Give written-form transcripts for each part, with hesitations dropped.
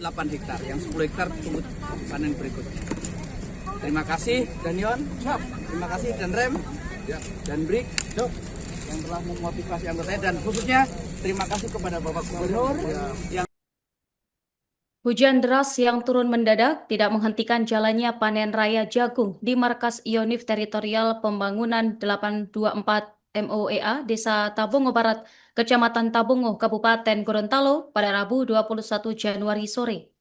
8 hektar. Yang 10 hektar tunggu panen berikutnya. Terima kasih Danion, terima kasih dan Rem, dan Brik yang telah memotivasi anggotanya, dan khususnya terima kasih kepada Bapak Gubernur yang Hujan deras yang turun mendadak tidak menghentikan jalannya panen raya jagung di Markas Yonif Teritorial Pembangunan 824 MOEA Desa Tabungo Barat, Kecamatan Tabungo, Kabupaten Gorontalo pada Rabu 21 Januari sore.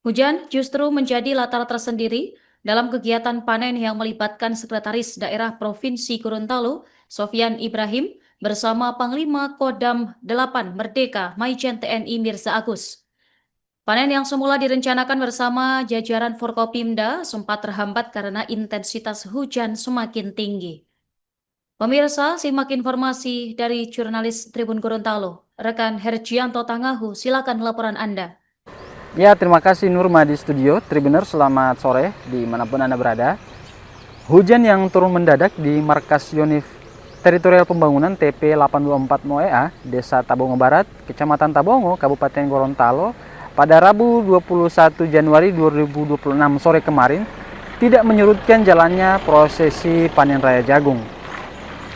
Hujan justru menjadi latar tersendiri dalam kegiatan panen yang melibatkan Sekretaris Daerah Provinsi Gorontalo, Sofyan Ibrahim, bersama Panglima Kodam 8 Merdeka Maijen TNI Mirza Agus. Panen yang semula direncanakan bersama jajaran Forkopimda sempat terhambat karena intensitas hujan semakin tinggi. Pemirsa, simak informasi dari jurnalis Tribun Gorontalo. Rekan Herjianto Tangahu, silakan laporan Anda. Ya, terima kasih Nurma di studio. Tribuners, selamat sore dimanapun Anda berada. Hujan yang turun mendadak di Markas Yonif Teritorial Pembangunan TP 824 MOEA, Desa Tabongo Barat, Kecamatan Tabongo, Kabupaten Gorontalo, pada Rabu 21 Januari 2026 sore kemarin tidak menyurutkan jalannya prosesi panen raya jagung.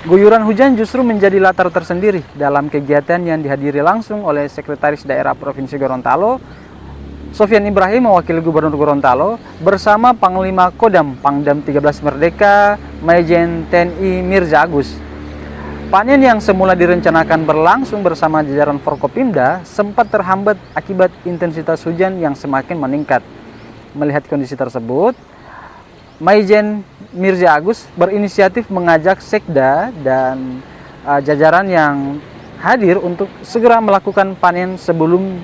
Guyuran hujan justru menjadi latar tersendiri dalam kegiatan yang dihadiri langsung oleh Sekretaris Daerah Provinsi Gorontalo, Sofyan Ibrahim mewakili Gubernur Gorontalo bersama Panglima Kodam Pangdam 13 Merdeka Maijen TNI Mirza Agus. Panen yang semula direncanakan berlangsung bersama jajaran Forkopimda sempat terhambat akibat intensitas hujan yang semakin meningkat. Melihat kondisi tersebut, Maijen Mirza Agus berinisiatif mengajak Sekda dan jajaran yang hadir untuk segera melakukan panen sebelum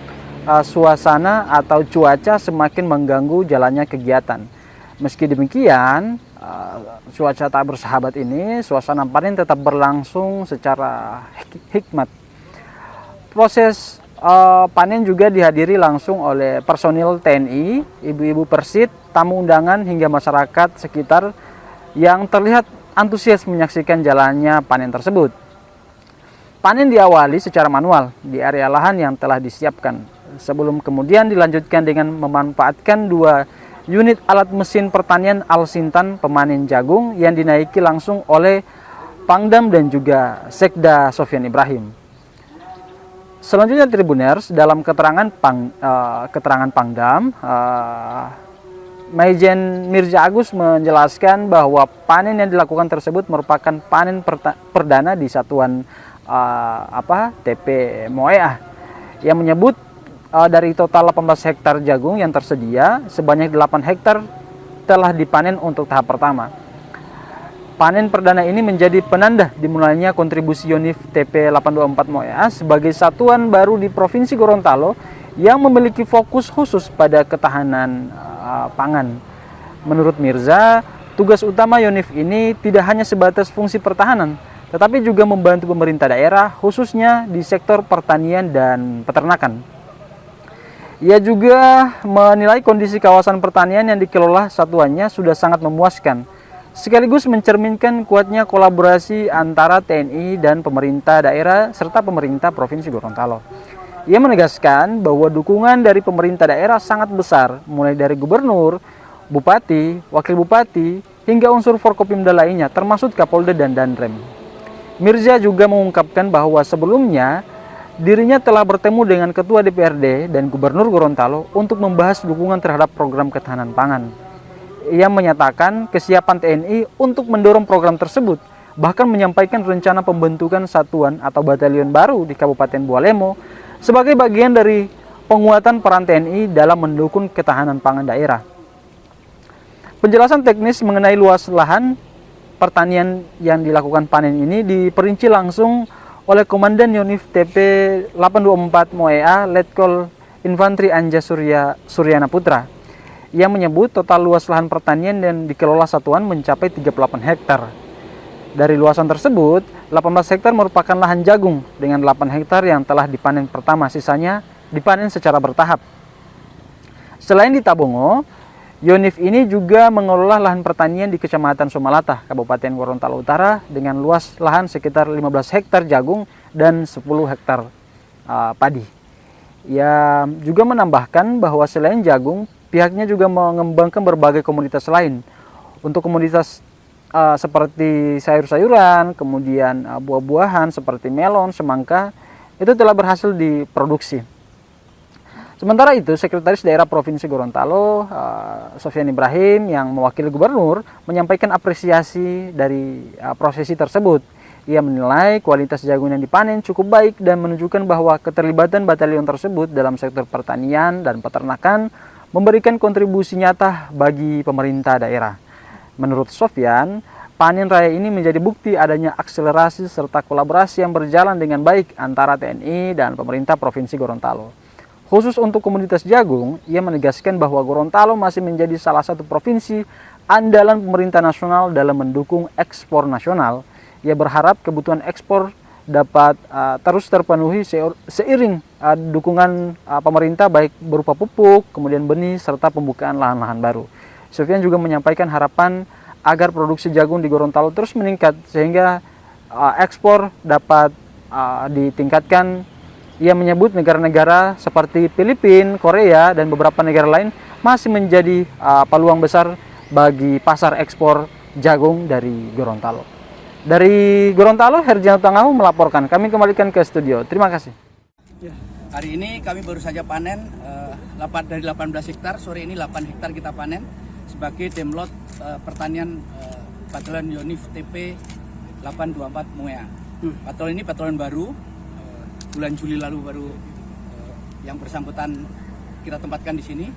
suasana atau cuaca semakin mengganggu jalannya kegiatan. Meski demikian, cuaca tak bersahabat ini, suasana panen tetap berlangsung secara hikmat. Proses panen juga dihadiri langsung oleh personil TNI, ibu-ibu Persit, tamu undangan hingga masyarakat sekitar yang terlihat antusias menyaksikan jalannya panen tersebut. Panen diawali secara manual di area lahan yang telah disiapkan, sebelum kemudian dilanjutkan dengan memanfaatkan 2 unit alat mesin pertanian Al-Sintan pemanen jagung yang dinaiki langsung oleh Pangdam dan juga Sekda Sofyan Ibrahim. Selanjutnya Tribuners, dalam keterangan Pangdam, Maijen Mirza Agus menjelaskan bahwa panen yang dilakukan tersebut merupakan panen perdana di satuan TP MOEA yang menyebut dari total 18 hektar jagung yang tersedia, sebanyak 8 hektar telah dipanen untuk tahap pertama. Panen perdana ini menjadi penanda dimulainya kontribusi Yonif TP 824 MOEA sebagai satuan baru di Provinsi Gorontalo yang memiliki fokus khusus pada ketahanan pangan. Menurut Mirza, tugas utama Yonif ini tidak hanya sebatas fungsi pertahanan, tetapi juga membantu pemerintah daerah, khususnya di sektor pertanian dan peternakan. Ia juga menilai kondisi kawasan pertanian yang dikelola satuannya sudah sangat memuaskan, sekaligus mencerminkan kuatnya kolaborasi antara TNI dan pemerintah daerah serta pemerintah Provinsi Gorontalo. Ia menegaskan bahwa dukungan dari pemerintah daerah sangat besar, mulai dari gubernur, bupati, wakil bupati, hingga unsur Forkopimda lainnya, termasuk Kapolda dan Danrem. Mirza juga mengungkapkan bahwa sebelumnya dirinya telah bertemu dengan Ketua DPRD dan Gubernur Gorontalo untuk membahas dukungan terhadap program ketahanan pangan. Ia menyatakan kesiapan TNI untuk mendorong program tersebut, bahkan menyampaikan rencana pembentukan satuan atau batalion baru di Kabupaten Bualemo sebagai bagian dari penguatan peran TNI dalam mendukung ketahanan pangan daerah. Penjelasan teknis mengenai luas lahan pertanian yang dilakukan panen ini diperinci langsung oleh Komandan Yonif TP 824 MOEA Letkol Infantri Anja Suryana Putra yang menyebut total luas lahan pertanian yang dikelola satuan mencapai 38 hektar. Dari luasan tersebut, 18 hektar merupakan lahan jagung dengan 8 hektar yang telah dipanen pertama, sisanya dipanen secara bertahap. Selain di Tabongo, Yonif ini juga mengelola lahan pertanian di Kecamatan Somalata, Kabupaten Gorontalo Utara dengan luas lahan sekitar 15 hektar jagung dan 10 hektar padi. Ia juga menambahkan bahwa selain jagung, pihaknya juga mengembangkan berbagai komoditas lain. Untuk komoditas seperti sayur-sayuran, kemudian buah-buahan seperti melon, semangka, itu telah berhasil diproduksi. Sementara itu, Sekretaris Daerah Provinsi Gorontalo, Sofyan Ibrahim, yang mewakili Gubernur, menyampaikan apresiasi dari prosesi tersebut. Ia menilai kualitas jagung yang dipanen cukup baik dan menunjukkan bahwa keterlibatan batalion tersebut dalam sektor pertanian dan peternakan memberikan kontribusi nyata bagi pemerintah daerah. Menurut Sofyan, panen raya ini menjadi bukti adanya akselerasi serta kolaborasi yang berjalan dengan baik antara TNI dan pemerintah Provinsi Gorontalo. Khusus untuk komoditas jagung, ia menegaskan bahwa Gorontalo masih menjadi salah satu provinsi andalan pemerintah nasional dalam mendukung ekspor nasional. Ia berharap kebutuhan ekspor dapat terus terpenuhi seiring dukungan pemerintah baik berupa pupuk, kemudian benih, serta pembukaan lahan-lahan baru. Sofyan juga menyampaikan harapan agar produksi jagung di Gorontalo terus meningkat sehingga ekspor dapat ditingkatkan. Ia menyebut negara-negara seperti Filipina, Korea, dan beberapa negara lain masih menjadi peluang besar bagi pasar ekspor jagung dari Gorontalo. Dari Gorontalo, Herjano Tangahu melaporkan. Kami kembalikan ke studio. Terima kasih. Hari ini kami baru saja panen dari 18 hektar, sore ini 8 hektar kita panen sebagai Demlot Pertanian Batalion Yonif TP 824 Moea. Batalion ini batalion baru, bulan Juli lalu baru yang bersangkutan kita tempatkan di sini.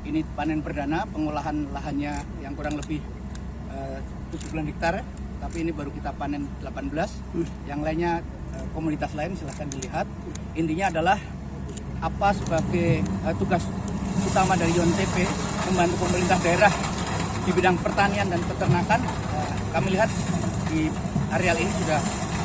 Ini panen perdana, pengolahan lahannya yang kurang lebih 7 hektar, tapi ini baru kita panen 18. Yang lainnya komunitas lain silahkan dilihat. Intinya adalah apa sebagai tugas utama dari YONTP membantu pemerintah daerah di bidang pertanian dan peternakan. Kami lihat di areal ini sudah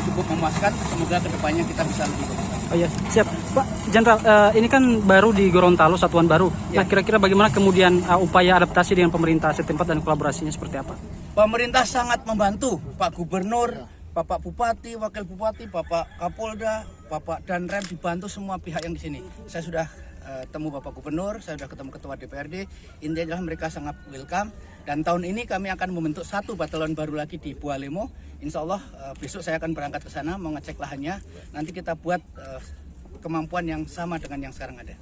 cukup memuaskan. Semoga kedepannya kita bisa lebih baik. Oh ya, siap. Pak Jenderal, ini kan baru di Gorontalo, satuan baru. Ya. Nah, kira-kira bagaimana kemudian upaya adaptasi dengan pemerintah setempat dan kolaborasinya seperti apa? Pemerintah sangat membantu, Pak Gubernur, Bapak Bupati, Wakil Bupati, Bapak Kapolda, Bapak Danrem, dibantu semua pihak yang di sini. Saya sudah temu Bapak Gubernur, saya sudah ketemu Ketua DPRD. Intinya adalah mereka sangat welcome. Dan tahun ini kami akan membentuk satu batalion baru lagi di Bualemo. Insya Allah besok saya akan berangkat ke sana mau ngecek lahannya. Nanti kita buat kemampuan yang sama dengan yang sekarang ada.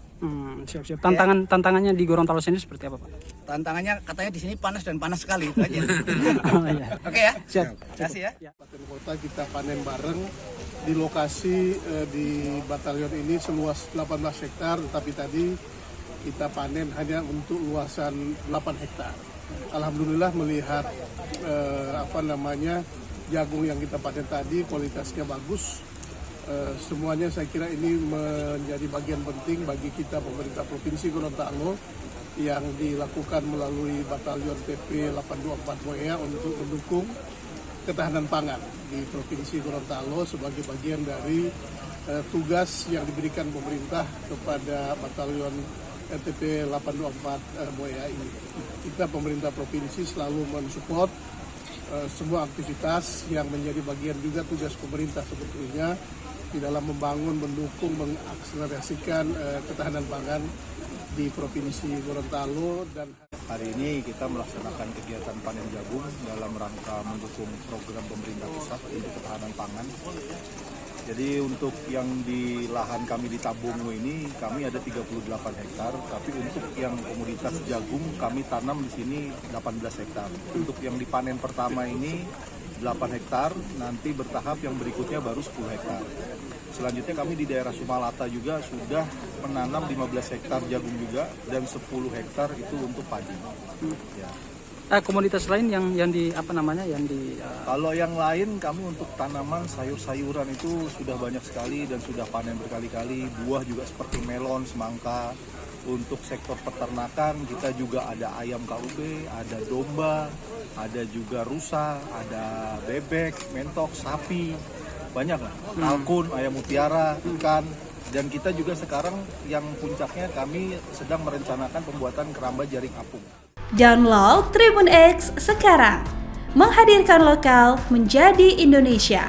Siap-siap. Tantangannya di Gorontalo sendiri seperti apa, Pak? Tantangannya katanya di sini panas dan panas sekali itu aja. Oh, iya. Oke ya. Siap. Terima kasih ya. Kabupaten Kota kita panen bareng di lokasi di batalion ini seluas 18 hektar, tetapi tadi kita panen hanya untuk luasan 8 hektar. Alhamdulillah melihat jagung yang kita panen tadi kualitasnya bagus. Semuanya saya kira ini menjadi bagian penting bagi kita pemerintah Provinsi Gorontalo yang dilakukan melalui Batalion TP 824 Moea untuk mendukung ketahanan pangan di Provinsi Gorontalo sebagai bagian dari tugas yang diberikan pemerintah kepada Batalion TP 824 Moea ini. Kita pemerintah provinsi selalu mensupport semua aktivitas yang menjadi bagian juga tugas pemerintah sebetulnya di dalam membangun, mendukung, mengakselerasikan ketahanan pangan di Provinsi Gorontalo. Dan hari ini kita melaksanakan kegiatan panen jagung dalam rangka mendukung program pemerintah pusat untuk ketahanan pangan. Jadi untuk yang di lahan kami di Tabungu ini kami ada 38 hektar, tapi untuk yang komoditas jagung kami tanam di sini 18 hektar. Untuk yang dipanen pertama ini 8 hektar, nanti bertahap yang berikutnya baru 10 hektar. Selanjutnya kami di daerah Sumalata juga sudah menanam 15 hektar jagung juga dan 10 hektar itu untuk padi. Ya. Komoditas lain yang di Kalau yang lain kami untuk tanaman sayur-sayuran itu sudah banyak sekali dan sudah panen berkali-kali. Buah juga seperti melon, semangka. Untuk sektor peternakan kita juga ada ayam KUB, ada domba, ada juga rusa, ada bebek, mentok, sapi, banyak lah. Kalkun, ayam mutiara, ikan. Dan kita juga sekarang yang puncaknya kami sedang merencanakan pembuatan keramba jaring apung. Download Tribun X sekarang, menghadirkan lokal menjadi Indonesia.